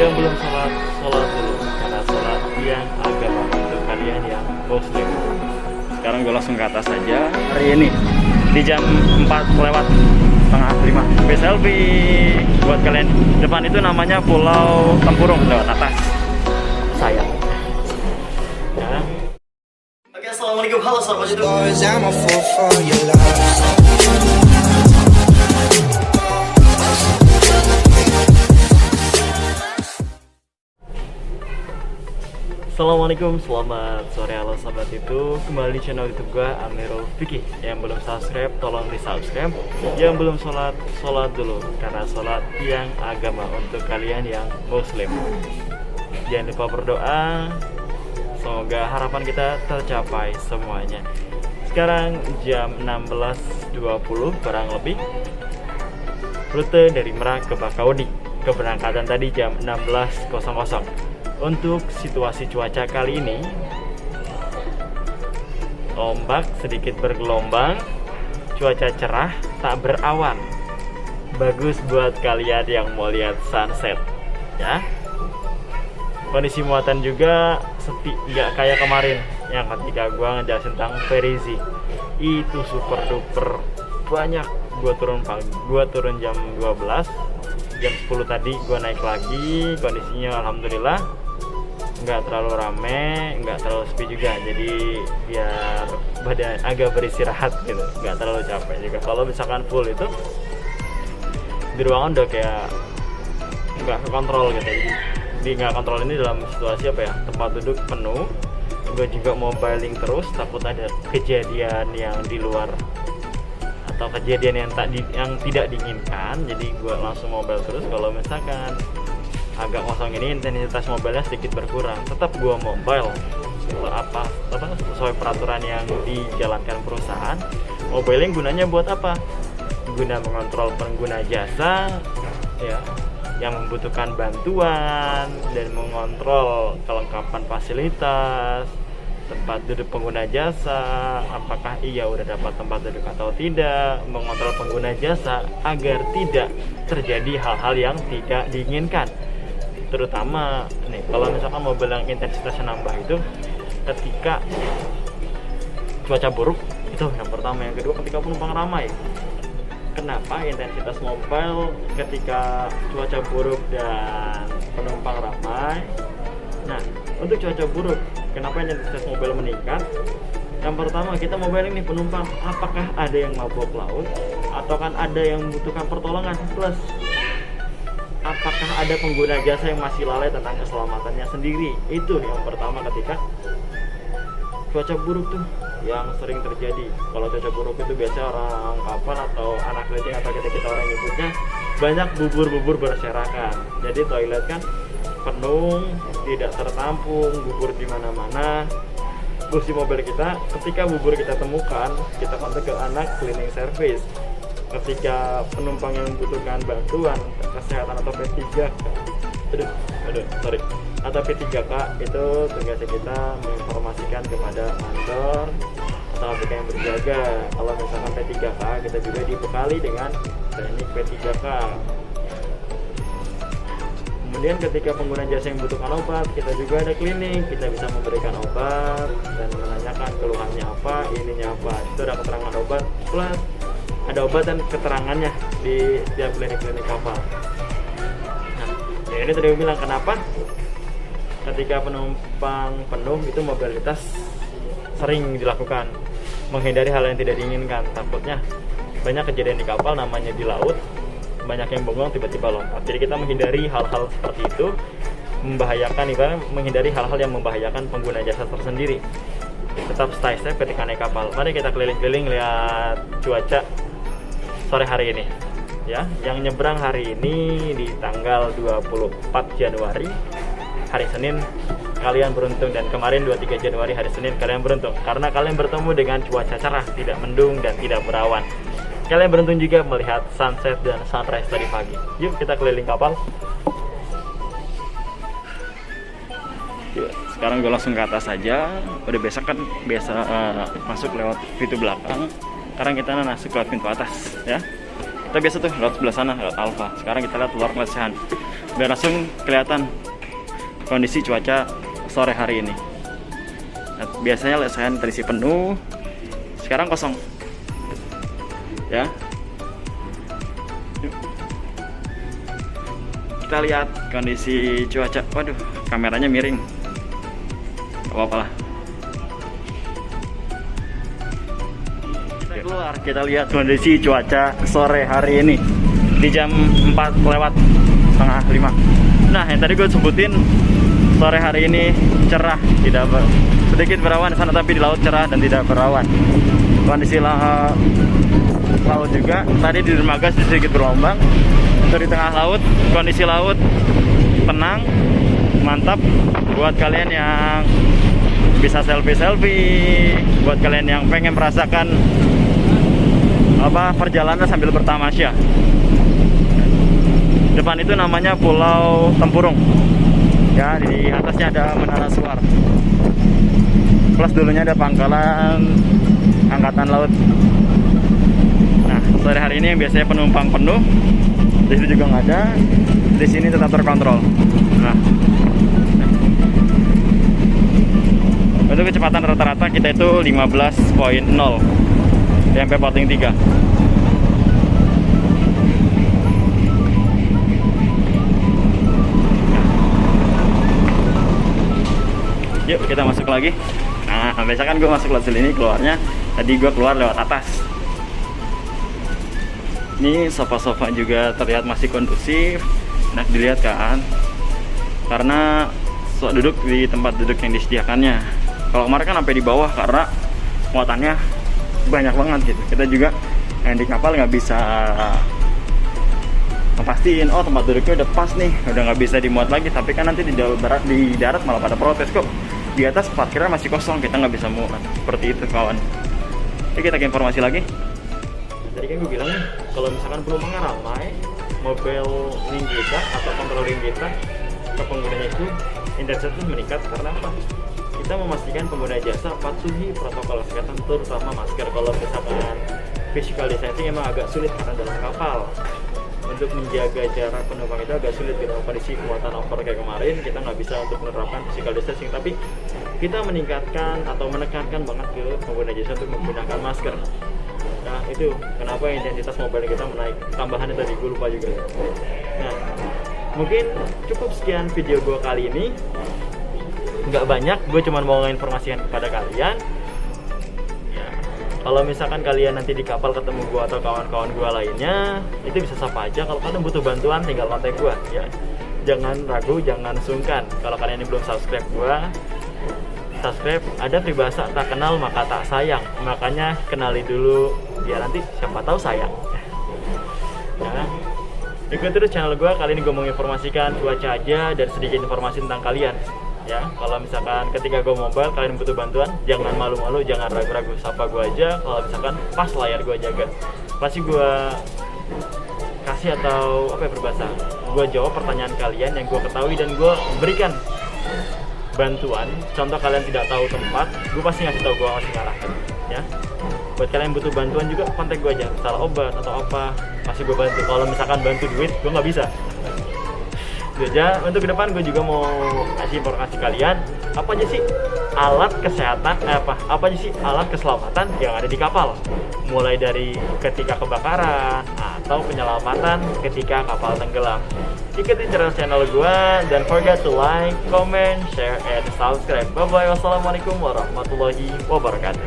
Yang belum sholat, sholat dulu. Karena sholat yang agama untuk kalian yang muslim. Sekarang gue langsung ke atas saja. Hari ini di jam 4 lewat setengah 5 selfie buat kalian. Depan itu namanya Pulau Tempurung, lewat atas saya ya. Oke, assalamualaikum, halo sobat YouTube. Assalamualaikum, selamat sore, halo sobat itu. Kembali di channel YouTube gua, Amirul Fikih. Yang belum subscribe, tolong di subscribe. Yang belum sholat, sholat dulu. Karena sholat yang agama untuk kalian yang muslim. Jangan lupa berdoa, semoga harapan kita tercapai semuanya. Sekarang jam 16.20 kurang lebih. Rute dari Merak ke Bakauni. Keberangkatan tadi jam 16.00. Untuk situasi cuaca kali ini, ombak sedikit bergelombang, cuaca cerah, tak berawan. Bagus buat kalian yang mau lihat sunset, ya. Kondisi muatan juga sepi, nggak kayak kemarin yang ketika gua ngejelasin tentang Ferizi. Itu super duper banyak. Gua turun jam 12, jam 10 tadi gua naik lagi. Kondisinya alhamdulillah nggak terlalu rame, nggak terlalu sepi juga, jadi biar badan agak beristirahat gitu, nggak terlalu capek juga. Kalau misalkan full itu di ruangan udah kayak nggak kontrol gitu, jadi nggak kontrol ini dalam situasi apa ya, tempat duduk penuh. Gue juga mobiling terus, takut ada kejadian yang di luar atau kejadian yang tidak diinginkan, jadi gue langsung mobile terus. Kalau misalkan agak kosong ini, intensitas mobilnya sedikit berkurang, tetap gua mobile sesuai peraturan yang dijalankan perusahaan. Mobiling gunanya buat apa? Guna mengontrol pengguna jasa ya, yang membutuhkan bantuan dan mengontrol kelengkapan fasilitas tempat duduk pengguna jasa, apakah ia udah dapat tempat duduk atau tidak, mengontrol pengguna jasa agar tidak terjadi hal-hal yang tidak diinginkan. Terutama nih, kalau misalkan mobil yang intensitasnya nambah itu ketika cuaca buruk, itu yang pertama. Yang kedua, ketika penumpang ramai. Kenapa intensitas mobil ketika cuaca buruk dan penumpang ramai? Nah, untuk cuaca buruk, kenapa intensitas mobil meningkat? Yang pertama, kita mobiling nih penumpang, apakah ada yang mabuk laut atau kan ada yang membutuhkan pertolongan, plus apakah ada pengguna jasa yang masih lalai tentang keselamatannya sendiri. Itu yang pertama ketika cuaca buruk tuh yang sering terjadi. Kalau cuaca buruk itu biasanya orang kapal atau anak leting atau kita orang nyebutnya banyak bubur-bubur berserakan. Jadi toilet kan penuh, tidak tertampung, bubur di mana-mana. Terus di mobil kita, ketika bubur kita temukan, kita kontak ke anak cleaning service. Ketika penumpang yang membutuhkan bantuan kesehatan atau P3K atau P3K, itu tugasnya kita menginformasikan kepada mandor atau ABK yang berjaga. Kalau misalkan P3K, kita juga dibekali dengan teknik P3K. Kemudian ketika pengguna jasa yang membutuhkan obat, kita juga ada klinik, kita bisa memberikan obat dan menanyakan keluhannya apa, ininya apa. Itu ada keterangan obat, plus ada obat dan keterangannya di setiap klinik-klinik kapal. Nah, ya ini tadi bilang kenapa ketika penumpang penuh itu mobilitas sering dilakukan, menghindari hal yang tidak diinginkan. Takutnya banyak kejadian di kapal, namanya di laut, banyak yang bengong tiba-tiba lompat. Jadi kita menghindari hal-hal seperti itu, menghindari hal-hal yang membahayakan pengguna jasa tersendiri. Tetap stay safe ketika naik kapal. Mari kita keliling-keliling lihat cuaca sore hari ini ya. Yang nyebrang hari ini di tanggal 24 Januari hari Senin, kalian beruntung. Dan kemarin 23 Januari hari Senin, kalian beruntung karena kalian bertemu dengan cuaca cerah, tidak mendung dan tidak berawan. Kalian beruntung juga melihat sunset dan sunrise tadi pagi. Yuk kita keliling kapal. Yuk, sekarang gue langsung ke atas saja. Udah biasa masuk lewat pintu belakang. Sekarang kita masuk lewat pintu atas ya. Kita biasa tuh lewat sebelah sana, lewat Alfa. Sekarang kita lihat luar pelecehan. biar langsung kelihatan kondisi cuaca sore hari ini. Nah, biasanya lesehan terisi penuh, sekarang kosong ya. Yuk. Kita lihat kondisi cuaca. Waduh, kameranya miring, gak apa-apa lah. Kita keluar, kita lihat kondisi cuaca sore hari ini di jam 4:45. Nah, yang tadi gue sebutin, sore hari ini cerah, tidak sedikit berawan sana, tapi di laut cerah dan tidak berawan. Kondisi laut juga tadi di dermaga sedikit berlombang. Di tengah laut, kondisi laut tenang, mantap. Buat kalian yang bisa selfie, buat kalian yang pengen merasakan perjalanan sambil bertamasya. Depan itu namanya Pulau Tempurung. Ya, di atasnya ada Menara Suar. Plus dulunya ada pangkalan Angkatan Laut. Nah, sore hari ini yang biasanya penumpang penuh, di situ juga nggak ada. Di sini tetap terkontrol. Nah, untuk kecepatan rata-rata kita itu 15.0 sampai potting 3. Yuk kita masuk lagi. Nah, biasa kan gue masuk lewat sini, keluarnya tadi gue keluar lewat atas. Ini sofa-sofa juga terlihat masih kondusif, enak dilihat kan, karena duduk di tempat duduk yang disediakannya. Kalau kemarin kan sampai di bawah karena muatannya banyak banget gitu. Kita juga yang di kapal nggak bisa pastiin, oh tempat duduknya udah pas nih, udah nggak bisa dimuat lagi. Tapi kan nanti di darat malah pada protes kok. Di atas parkiran masih kosong, kita nggak bisa muat. Seperti itu kawan. Oke, kita ke informasi lagi. Tadi kan gue bilang nih, kalau misalkan penumpangnya ramai, mobil ring kita atau kontrol ring kita ke penggunanya itu intensitas meningkat. Karena apa? Kita memastikan pengguna jasa patuhi protokol kesehatan, terutama masker. Kalau misalkan physical distancing emang agak sulit karena dalam kapal. Untuk menjaga jarak penumpang itu agak sulit dengan kondisi muatan over kayak kemarin. Kita nggak bisa untuk menerapkan physical distancing, tapi kita meningkatkan atau menekankan banget ke pengguna jasa untuk menggunakan masker. Nah, itu kenapa intensitas mobil kita menaik. Tambahannya tadi gue lupa juga. Nah, mungkin cukup sekian video gue kali ini. Nggak banyak, gue cuma mau menginformasikan kepada kalian. Kalau misalkan kalian nanti di kapal ketemu gua atau kawan-kawan gua lainnya, itu bisa sapa aja. Kalau kalian butuh bantuan, tinggal kontak gua ya. Jangan ragu, jangan sungkan. Kalau kalian yang belum subscribe gua, subscribe. Ada peribahasa tak kenal maka tak sayang. Makanya kenali dulu, ya nanti siapa tahu sayang. Ya. Ikut terus channel gua. Kali ini gua mau menginformasikan cuaca aja dan sedikit informasi tentang kalian. Ya, kalau misalkan ketika gue mobile kalian butuh bantuan, jangan malu-malu, jangan ragu-ragu, sapa gue aja. Kalau misalkan pas layar gue jaga, pasti gue kasih atau apa ya berbahasa, gue jawab pertanyaan kalian yang gue ketahui dan gue berikan bantuan. Contoh kalian tidak tahu tempat, gue pasti ngasih tahu, gue masih ngarahkan ya. Buat kalian yang butuh bantuan juga kontak gue aja, salah obat atau apa, pasti gue bantu. Kalau misalkan bantu duit, gue nggak bisa. Aja. Untuk ke depan gue juga mau kasih informasi kalian apa aja sih alat kesehatan apa aja sih alat keselamatan yang ada di kapal, mulai dari ketika kebakaran atau penyelamatan ketika kapal tenggelam. Ikuti terus channel gue dan forget to like, comment, share, and subscribe. Bye bye. Wassalamualaikum warahmatullahi wabarakatuh.